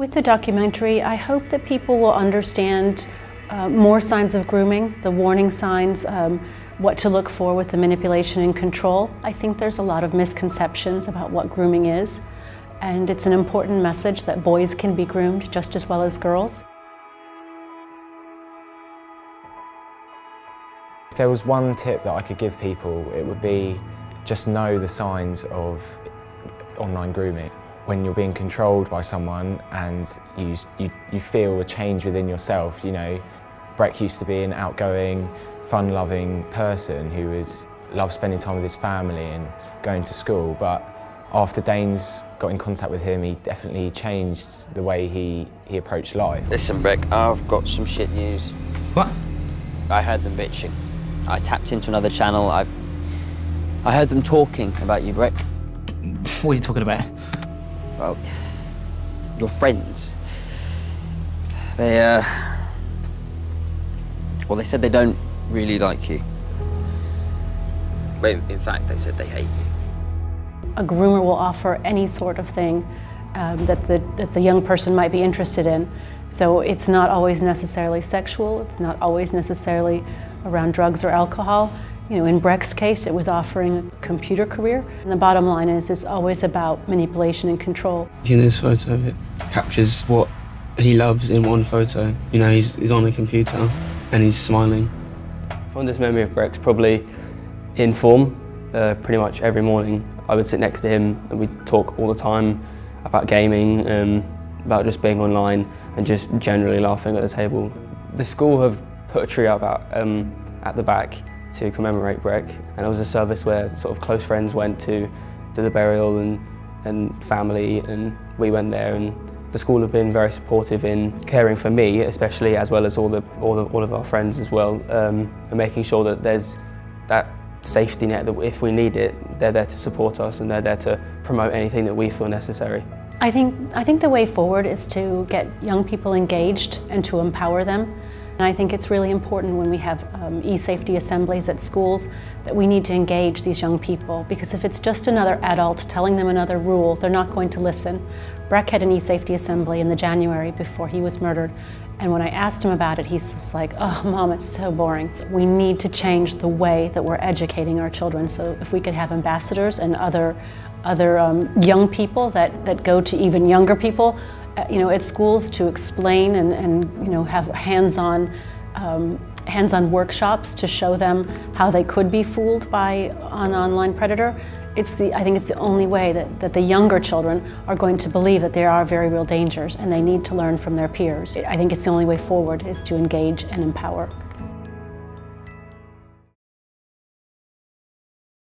With the documentary, I hope that people will understand more signs of grooming, the warning signs, what to look for with the manipulation and control. I think there's a lot of misconceptions about what grooming is, and it's an important message that boys can be groomed just as well as girls. If there was one tip that I could give people, it would be just know the signs of online grooming. When you're being controlled by someone and you feel a change within yourself, you know, Breck used to be an outgoing, fun-loving person who would love spending time with his family and going to school, but after Danes got in contact with him, he definitely changed the way he approached life. Listen, Breck, I've got some shit news. What? I heard them bitching. I tapped into another channel. I heard them talking about you, Breck. What are you talking about? Well, your friends. They said they don't really like you. Wait, in fact, they said they hate you. A groomer will offer any sort of thing that the young person might be interested in. So it's not always necessarily sexual, it's not always necessarily around drugs or alcohol. You know, in Breck's case, it was offering a computer career. And the bottom line is, it's always about manipulation and control. In this photo, it captures what he loves in one photo. You know, he's on a computer and he's smiling. Fondest memory of Breck's probably in form. Pretty much every morning I would sit next to him and we'd talk all the time about gaming, about just being online and just generally laughing at the table. The school have put a tree up at the back to commemorate Breck, and it was a service where sort of close friends went to do the burial and family, and we went there, and the school have been very supportive in caring for me especially, as well as all of our friends as well, and making sure that there's that safety net that if we need it, they're there to support us and they're there to promote anything that we feel necessary. I think the way forward is to get young people engaged and to empower them. And I think it's really important when we have e-safety assemblies at schools that we need to engage these young people, because if it's just another adult telling them another rule, they're not going to listen. Breck had an e-safety assembly in the January before he was murdered, and when I asked him about it, he's just like, "Oh, Mom, it's so boring." We need to change the way that we're educating our children, so if we could have ambassadors and other young people that go to even younger people, you know, at schools to explain and you know, have hands-on workshops to show them how they could be fooled by an online predator. I think it's the only way that the younger children are going to believe that there are very real dangers, and they need to learn from their peers. I think it's the only way forward is to engage and empower.